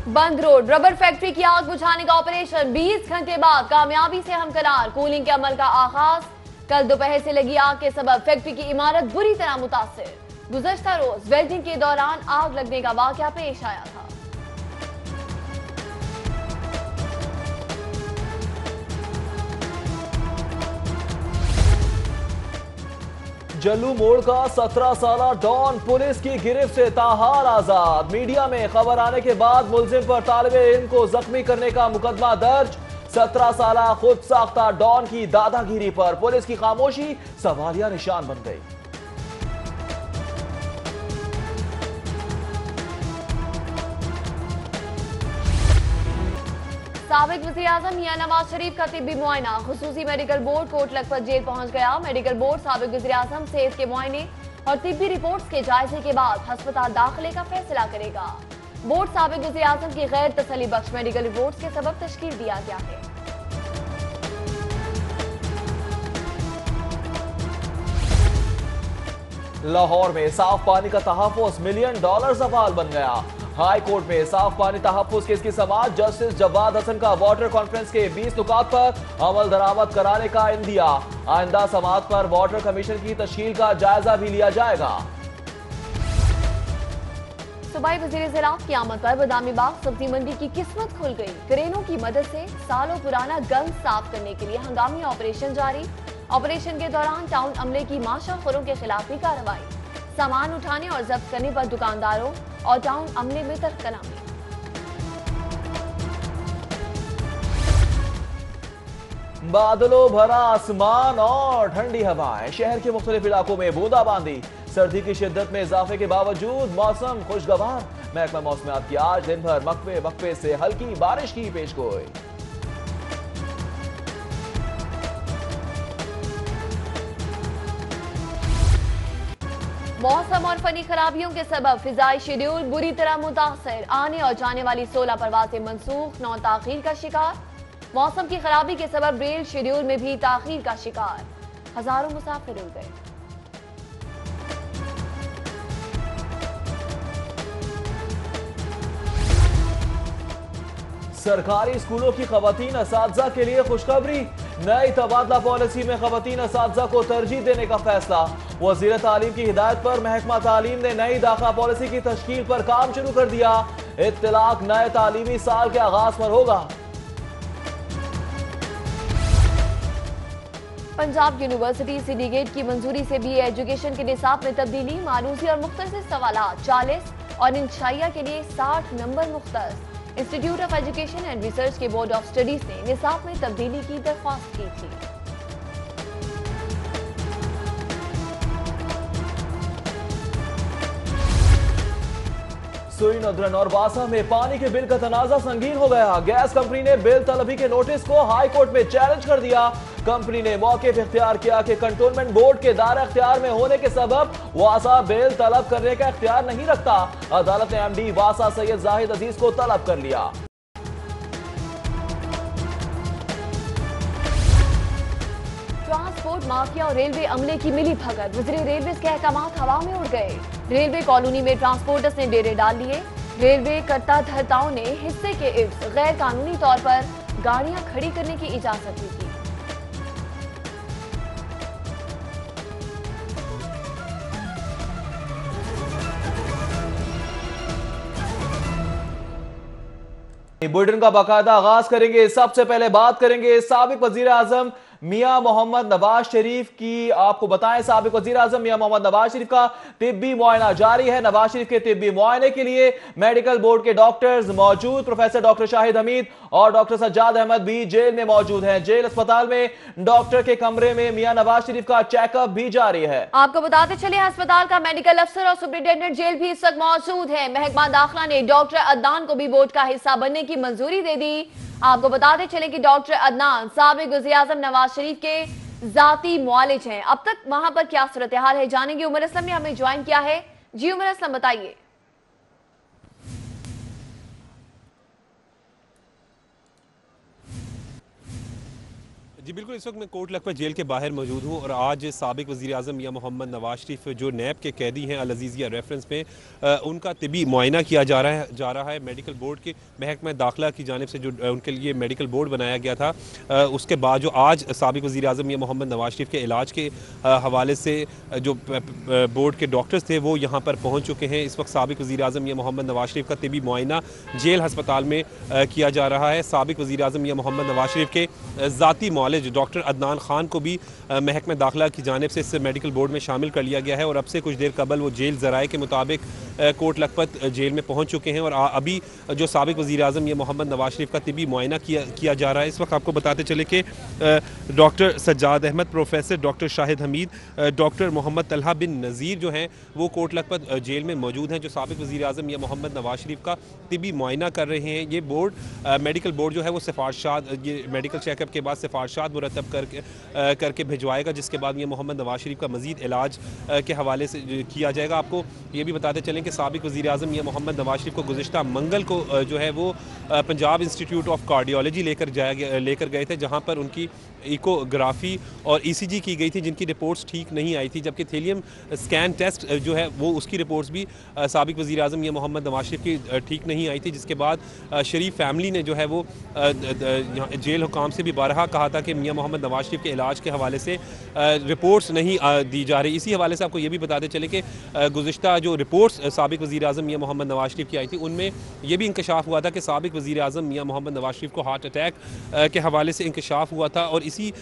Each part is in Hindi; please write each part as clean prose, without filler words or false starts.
बंद रोड, रबर फैक्ट्री की आग बुझाने का ऑपरेशन 20 घंटे बाद कामयाबी से हमकरार। कूलिंग के अमल का आगाज। कल दोपहर से लगी आग के सबब फैक्ट्री की इमारत बुरी तरह मुतासिर। गुज़श्ता रोज वेल्डिंग के दौरान आग लगने का वाकया पेश आया था। जल्लू मोड़ का 17 साला डॉन पुलिस की गिरफ्त से ताहार आजाद। मीडिया में खबर आने के बाद मुलजिम पर तालिबे इल्म को जख्मी करने का मुकदमा दर्ज। 17 साला खुद साख्ता डॉन की दादागिरी पर पुलिस की खामोशी सवालिया निशान बन गई। साबिक वज़ीर-ए-आज़म मियां नवाज शरीफ का तिब्बी मुआयना। खुसूसी medical board Kot Lakhpat jail पहुंच गया। मेडिकल बोर्ड साबिक वज़ीर-ए-आज़म सेहत के मुआयने और तिब्बी रिपोर्ट्स के जायजे के बाद अस्पताल दाखिले का फैसला करेगा। बोर्ड साबिक वज़ीर-ए-आज़म की गैर तसल्ली बख्श मेडिकल रिपोर्ट्स के सबब तश्कील दिया गया है। लाहौर में साफ पानी का तहफ़्फ़ुज़ $1 मिलियन सवाल बन गया। हाई कोर्ट में साफ पानी तहफ़्फ़ुज़ केस की समाअत। जस्टिस जवाद हसन का वाटर कॉन्फ्रेंस के 20 नुकात पर अमल दरामद कराने का इंदिया। आइंदा समाअत पर वाटर कमीशन की तश्कील का जायजा भी लिया जाएगा। सूबाई वज़ीर ज़राअत की आमद पर बादामी बाग सब्जी मंडी की किस्मत खुल गई। क्रेनों की मदद से सालों पुराना गंद साफ करने के लिए हंगामी ऑपरेशन जारी। ऑपरेशन के दौरान टाउन अमले की माशाखोरों के खिलाफ भी कार्रवाई। सामान उठाने और जब्त करने पर दुकानदारों और टाउन अमले में तरकलामी। बादलों भरा आसमान और ठंडी हवाएं। शहर के मुख्तलिफ इलाकों में बूंदाबांदी। सर्दी की शिद्दत में इजाफे के बावजूद मौसम खुशगवार। महकमा मौसमियात की आज दिन भर वक्फे वक्फे से हल्की बारिश की पेशगोई। मौसम और फनी खराबियों के सबब फिजाई शेड्यूल बुरी तरह मुतासर। आने और जाने वाली 16 परवाजें मनसूख, 9 ताखीर का शिकार। मौसम की खराबी के सबब रेल शेड्यूल में भी ताखीर का शिकार। हजारों मुसाफिर उड़ गए। सरकारी स्कूलों की खवातीन असातिज़ा के लिए खुशखबरी। नई तबादला पॉलिसी में खवातीन असातिज़ा को तरजीह देने का फैसला। वज़ीर तालीम की हिदायत पर महकमा तालीम ने नई दाखिला पॉलिसी की तश्कील पर काम शुरू कर दिया। इत्तलाक नए तालीमी साल के आगाज पर होगा। पंजाब यूनिवर्सिटी सिंडिकेट की मंजूरी से भी एजुकेशन के निसाब में तब्दीली। मारूजी और मुख्तसर सवालात 40 और इंशाइया के लिए 60 नंबर मुख्तस। Institute of education and research के बोर्ड ऑफ स्टडीज ने निसाब में तब्दीली की दरख्वास्त की थी। सुई नदरन और बासा में पानी के बिल का तनाजा संगीन हो गया। गैस कंपनी ने बिल तलबी के नोटिस को हाई कोर्ट में चैलेंज कर दिया। कंपनी ने मौके पर इख्तियार किया कि कंटोनमेंट बोर्ड के दायरा इख्तियार में होने के सबब वासा बिल तलब करने का इख्तियार नहीं रखता। अदालत ने एमडी वासा सैयद जाहिद अजीज को तलब कर लिया। ट्रांसपोर्ट माफिया और रेलवे अमले की मिली भगत। वज़ीर रेलवे के अहकामात हवा में उड़ गए। रेलवे कॉलोनी में ट्रांसपोर्टर्स ने डेरे डाल लिए। रेलवे कर्ता धर्ताओं ने हिस्से के इर्द गैर कानूनी तौर पर गाड़ियां खड़ी करने की इजाजत दी थी। बुलेटिन का बाकायदा आगाज करेंगे। सबसे पहले बात करेंगे साबिक वजीर आजम मियां मोहम्मद नवाज शरीफ की। आपको बताएं, साबिक वजीर आजम मियां मोहम्मद नवाज शरीफ का तिब्बी मुआयना जारी है। नवाज शरीफ के तिब्बी मुआयने के लिए मेडिकल बोर्ड के डॉक्टर्स मौजूद। प्रोफेसर डॉक्टर शाहिद हमीद और डॉक्टर सज्जाद अहमद भी जेल में मौजूद हैं। जेल अस्पताल में डॉक्टर के कमरे में मियां नवाज शरीफ का चेकअप भी जारी है। आपको बताते चले, अस्पताल का मेडिकल अफसर और सुप्रिंटेंडेंट जेल भी इस वक्त मौजूद है। महकमा दाखिला ने डॉक्टर अदनान को भी बोर्ड का हिस्सा बनने की मंजूरी दे दी। आपको बताते चले कि डॉक्टर अदनान साबिक वज़ीर आज़म नवाज शरीफ के जाती मुआलिज हैं। अब तक वहां पर क्या सूरत हाल है जानेंगे। उमर असलम ने हमें ज्वाइन किया है। जी उमर असलम, बताइए। जी बिल्कुल, इस वक्त मैं कोट लखपत जेल के बाहर मौजूद हूँ और आज साबिक वज़ीर-ए-आज़म मियां मोहम्मद नवाज शरीफ जो नैब के कैदी हैं अल अज़ीज़िया रेफरेंस में, उनका तिबी मुआयना किया जा रहा है। मेडिकल बोर्ड के महकमा दाखिला की जानिब से जो उनके लिए मेडिकल बोर्ड बनाया गया था, उसके बाद जो आज साबिक वज़ीर-ए-आज़म मियां मोहम्मद नवाज शरीफ के इलाज के हवाले से जो बोर्ड के डॉक्टर्स थे वो यहाँ पर पहुँच चुके हैं। इस वक्त साबिक वज़ीर-ए-आज़म मियां मोहम्मद नवाज शरीफ का तिबी मुआयना जेल हस्पताल में किया जा रहा है। साबिक वज़ीर-ए-आज़म मियां मोहम्मद नवाज शरीफ के ज़ाती मौलिज डॉक्टर अदनान खान को भी महकमा दाखिला की जानिब से इस मेडिकल बोर्ड में शामिल कर लिया गया है और अब से कुछ देर कबल वो जेल ज़राए के मुताबिक कोट लखपत जेल में पहुंच चुके हैं और अभी जो साबिक वज़ीर-ए-आज़म ये मोहम्मद नवाज शरीफ का तिबी मुआयना किया जा रहा है। इस वक्त आपको बताते चले कि doctor Sajjad Ahmad, professor doctor Shahid Hamid, doctor Mohammad Talha bin Nazir जो हैं वो कोट लखपत जेल में मौजूद हैं, जो साबिक वज़ीर-ए-आज़म या मोहम्मद नवाज शरीफ का तिबी मुआयना कर रहे हैं। ये बोर्ड मेडिकल बोर्ड जो है वो सिफारशात, ये मेडिकल चेकअप के बाद सिफारशात मुरतब करके भिजवाएगा, जिसके बाद ये मोहम्मद नवाज शरीफ का मज़ीद इलाज के हवाले से किया जाएगा। आपको ये भी बताते चलें कि साबिक वज़ीर-ए-आज़म या मोहम्मद नवाज शरीफ को गुज़िश्ता मंगल को जो है वो पंजाब इंस्टीट्यूट ऑफ कार्डियोलॉजी लेकर गए थे, जहाँ पर उनकी इकोग्राफी और ECG की गई थी, जिनकी रिपोर्ट्स ठीक नहीं आई थी, जबकि थेलियम स्कैन टेस्ट जो है वो उसकी रिपोर्ट्स भी साबिक वज़ीर-ए-आज़म या मोहम्मद नवाज शरीफ की ठीक नहीं आई थी, जिसके बाद शरीफ फैमिली ने जो है वो जेल हुकाम से भी बारहा कहा था कि मियां मोहम्मद नवाज शरीफ के इलाज के हवाले से रिपोर्ट्स नहीं दी जा रही। इसी हवाले से आपको ये भी बताते चले कि गुज़िश्ता जो रिपोर्ट्स साबिक वज़ीर-ए-आज़म मियां मोहम्मद नवाज शरीफ की आई थी, उनमें यह भी इंकशाफ हुआ था कि साबिक वज़ीर-ए-आज़म मियां मोहम्मद नवाज शरीफ को हार्ट अटैक के हवाले से इंकशाफ हुआ था और इसी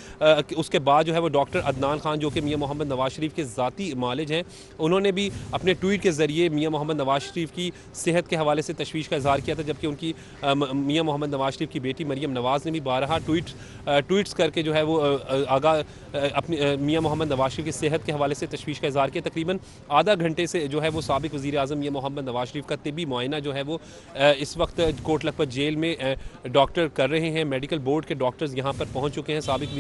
उसके बाद जो है वो डॉक्टर अदनान खान जो कि मियां मोहम्मद नवाज शरीफ के ज़ाती मालिज हैं, उन्होंने भी अपने ट्वीट के ज़रिए मियां मोहम्मद नवाज शरीफ की सेहत के हवाले से तशवीश का इज़हार किया था, जबकि उनकी मियां मोहम्मद नवाज शरीफ की बेटी मरियम नवाज़ ने भी बारहा ट्वीट्स करके जो है वो अपनी मियां मोहम्मद नवाज शरीफ की सेहत के हवाले से तशवीश का इज़हार किया। तकरीबन आधा घंटे से जो है वो साबिक वज़ीर-ए-आज़म मियां मोहम्मद नवाज शरीफ का तिबी मुआयना जो है वो इस वक्त कोट लखपत जेल में डॉक्टर कर रहे हैं। मेडिकल बोर्ड के डॉक्टर्स यहाँ पर पहुँच चुके हैं। साबिक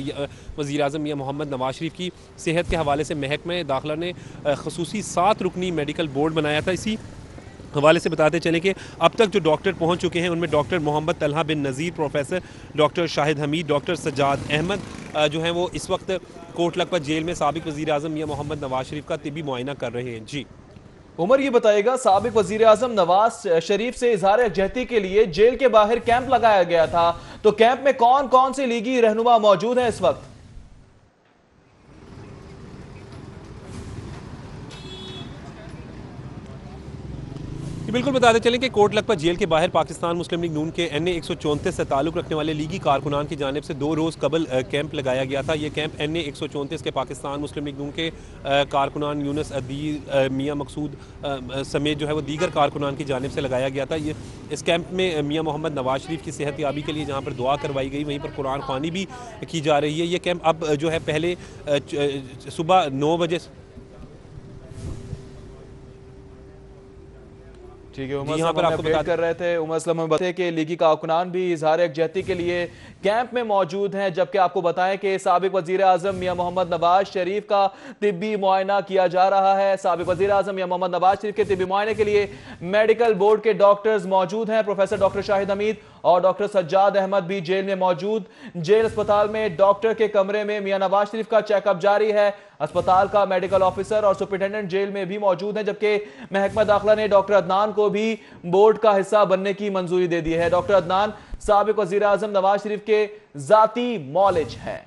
वज़ीर-ए-आज़म मियां मोहम्मद नवाज शरीफ की सेहत के हवाले से महकमा दाखिला ने ख़ुसूसी 7 रुकनी मेडिकल बोर्ड बनाया था। इसी हवाले से बताते चलें कि अब तक जो डॉक्टर पहुंच चुके हैं उनमें doctor Mohammad Talha bin Nazir, professor doctor Shahid Hamid, doctor Sajjad Ahmad जो हैं वो इस वक्त कोट लखपत जेल में साबिक वज़ीर-ए-आज़म मियां मोहम्मद नवाज शरीफ का तिबी मुआयना कर रहे हैं। जी उमर, ये बताइएगा, साबिक वज़ीर-ए-आज़म नवाज शरीफ से इज़हार यकजहती के लिए जेल के बाहर कैंप लगाया गया था, तो कैंप में कौन कौन से लीगी रहनुमा मौजूद हैं इस वक्त? बिल्कुल बताते चलें कि कोट लखपत जेल के बाहर पाकिस्तान मुस्लिम लीग नून के NA 134 से ताल्लुक़ रखने वाले लीगी कारकुनान की जानिब से 2 रोज़ कबल कैंप लगाया गया था। ये कैंप NA 134 के पाकिस्तान मुस्लिम लीग नून के कारकुनान यूनुस अदील, मियां मकसूद समेत जो है वो दीगर कारकुनान की जानिब से लगाया गया था। ये इस कैंप में मियां मोहम्मद नवाज शरीफ की सेहत याबी के लिए जहाँ पर दुआ करवाई गई, वहीं पर कुरान ख़वानी भी की जा रही है। ये कैंप अब जो है पहले सुबह 9 बजे। ठीक है, उमर पर आपको बता कर रहे थे। उमर असलम में बताए कि लीगी कारकुनान भी इज़हार यकजहती के लिए कैंप में मौजूद हैं, जबकि आपको बताएं कि साबिक वज़ीर-ए-आज़म मियां मोहम्मद नवाज शरीफ का तिब्बी मुआयना किया जा रहा है। साबिक वज़ीर-ए-आज़म मियां मोहम्मद नवाज शरीफ के तिब्बी मुआयने के लिए मेडिकल बोर्ड के डॉक्टर्स मौजूद हैं। प्रोफेसर डॉक्टर शाहिद हमीद और डॉक्टर सज्जाद अहमद भी जेल में मौजूद। जेल अस्पताल में डॉक्टर के कमरे में मियां नवाज शरीफ का चेकअप जारी है। अस्पताल का मेडिकल ऑफिसर और सुपरिटेंडेंट जेल में भी मौजूद हैं, जबकि महकमा दाखिला ने डॉक्टर अदनान को भी बोर्ड का हिस्सा बनने की मंजूरी दे दी है। डॉक्टर अदनान साबिक वज़ीर-ए-आज़म नवाज शरीफ के जाती मौलिज हैं।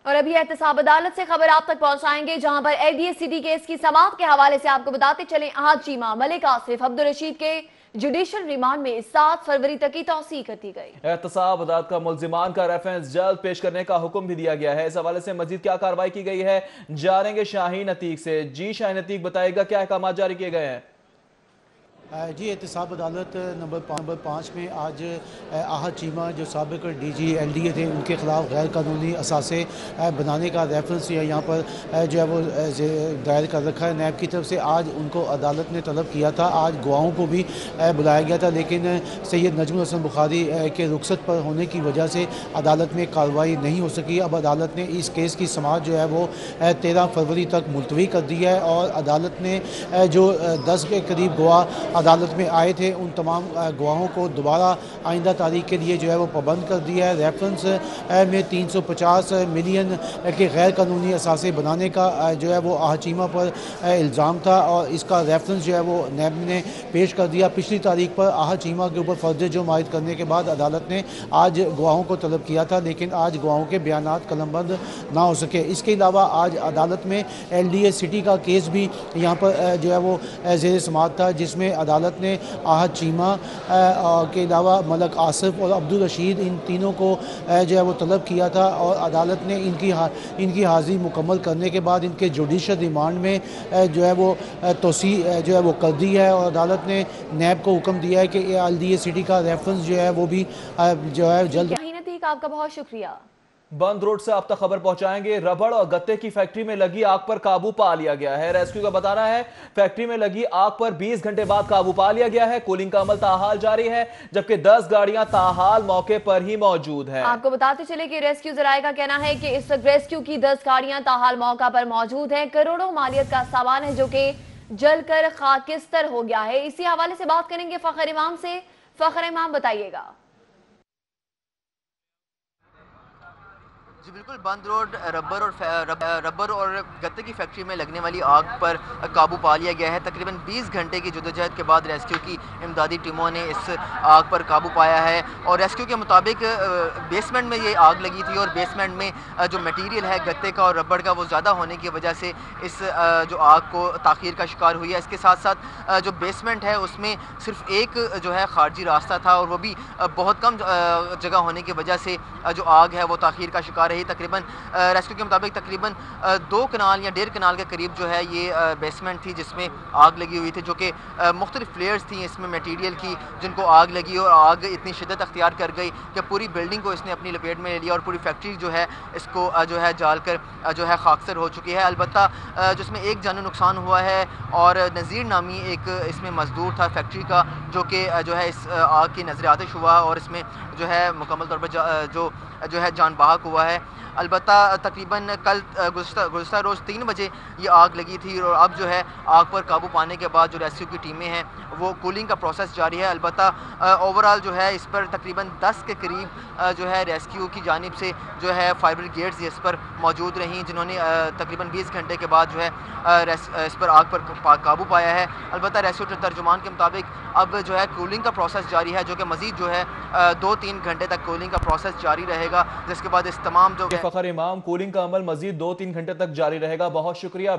और अभी एहतसाब अदालत से खबर आप तक पहुंचाएंगे, जहां पर ADSCD केस की समाअत के हवाले से आपको बताते चलें आज चीमा मलिक आसिफ अब्दुल रशीद के जुडिशल रिमांड में 7 फरवरी तक की तौसीह कर दी गई। एहतसाब अदालत का मुल्जिमान का रेफरेंस जल्द पेश करने का हुक्म भी दिया गया है। इस हवाले से मजीद क्या कार्रवाई की गई है, जानेंगे शाहीन अतीक से। जी शाहीन अतीक, बताएगा क्या अहकाम जारी किए गए हैं? जी, एहतसाब अदालत नंबर 5 में आज आहत चीमा जो साबिक DG LDA थे उनके ख़िलाफ़ गैर कानूनी असासे बनाने का रेफरेंस यहाँ पर जो है वो दायर कर रखा है नैब की तरफ से। आज उनको अदालत ने तलब किया था, आज गवाहों को भी बुलाया गया था, लेकिन सैयद नजमुल हसन बुखारी के रुखसत पर होने की वजह से अदालत में कार्रवाई नहीं हो सकी। अब अदालत ने इस केस की समाअत जो है वो 13 फरवरी तक मुलतवी कर दी है और अदालत ने जो 10 के करीब गवाह अदालत में आए थे उन तमाम गवाहों को दोबारा आइंदा तारीख के लिए जो है वो पाबंद कर दिया है। रेफरेंस में 350 मिलियन के गैर कानूनी असासे बनाने का जो है वो आहचीमा पर इल्ज़ाम था और इसका रेफरेंस जो है वो नैब ने पेश कर दिया। पिछली तारीख पर आहचीमा के ऊपर फर्ज जुर्म आयद करने के बाद अदालत ने आज गवाहों को तलब किया था, लेकिन आज गवाहों के बयानात कलमबंद ना हो सके। इसके अलावा आज अदालत में LDA सिटी का केस भी यहाँ पर जो है वो ज़ेर समाअत था, जिसमें अदालत ने आहत चीमा के अलावा मलक आसिफ और अब्दुल रशीद इन तीनों को जो है वो तलब किया था और अदालत ने इनकी हाज़िरी मुकम्मल करने के बाद इनके जुडिशल रिमांड में जो है वो तोसी जो है वो कर दी है और अदालत ने नैब को हुक्म दिया है कि LDA सिटी का रेफरेंस जो है वो भी जो है जल्द। आपका बहुत शुक्रिया। बंद रोड से आप तक खबर पहुंचाएंगे। रबड़ और गत्ते की फैक्ट्री में लगी आग पर काबू पा लिया गया है। रेस्क्यू का बताना है फैक्ट्री में लगी आग पर 20 घंटे बाद काबू पा लिया गया है। कूलिंग का अमल ताहाल जारी है, जबकि 10 गाड़ियां ताहाल मौके पर ही मौजूद हैं। आपको बताते चले कि रेस्क्यू जराये का कहना है कि इस वक्त रेस्क्यू की 10 गाड़ियां ताहाल मौका पर मौजूद हैं। करोड़ों मालियत का सामान है जो कि जलकर खाकिस्तर हो गया है। इसी हवाले से बात करेंगे फखर इमाम से। फखर इमाम, बताइएगा। जी बिल्कुल, बंद रोड रबर और गत्ते की फैक्ट्री में लगने वाली आग पर काबू पा लिया गया है। तकरीबन 20 घंटे की जदोजहद के बाद रेस्क्यू की इमदादी टीमों ने इस आग पर काबू पाया है और रेस्क्यू के मुताबिक बेसमेंट में ये आग लगी थी और बेसमेंट में जो मटीरियल है गत्ते का और रबर का वो ज़्यादा होने की वजह से इस जो आग को ताख़ीर का शिकार हुई है। इसके साथ साथ जो बेसमेंट है उसमें सिर्फ एक जो है खारजी रास्ता था और वो भी बहुत कम जगह होने की वजह से जो आग है वो ताख़ीर का शिकार रही। तकरीबन रेस्क्यू के मुताबिक तकरीबन 2 कनाल या 1.5 कनाल के करीब जो है ये बेसमेंट थी जिसमें आग लगी हुई थी, जो कि मुख्तलिफ फ्लेयर्स थी इसमें मटीरियल की जिनको आग लगी और आग इतनी शिद्दत अख्तियार कर गई कि पूरी बिल्डिंग को इसने अपनी लपेट में ले लिया और पूरी फैक्ट्री जो है इसको जो है जाल कर जो है खाकसर हो चुकी है। अलबत्ता जिसमें एक जानी नुकसान हुआ है और नज़ीर नामी एक इसमें मजदूर था फैक्ट्री का, जो कि जो है इस आग की नजर आतिश हुआ और इसमें जो है मुकम्मल तौर पर जो है जान बहक हुआ है। अलबत्ता तकरीबन कल गुज़श्ता रोज़ 3 बजे ये आग लगी थी और अब जो है आग पर काबू पाने के बाद जो रेस्क्यू की टीमें हैं वो कूलिंग का प्रोसेस जारी है। अलबत्ता ओवरऑल जो है इस पर तकरीबन 10 के करीब जो है रेस्क्यू की जानिब से जो है फायर ब्रिगेड्स इस पर मौजूद रहीं, जिन्होंने तकरीबन 20 घंटे के बाद जो है इस पर आग पर काबू पाया है। अलबत्ता रेस्क्यू तर्जुमान के मुताबिक अब जो है कूलिंग का प्रोसेस जारी है, जो कि मज़ीद जो है 2-3 घंटे तक कूलिंग का प्रोसेस जारी रहेगा, जिसके बाद इस तमाम जो फखर इमाम, कूलिंग का अमल मजीद 2-3 घंटे तक जारी रहेगा। बहुत शुक्रिया।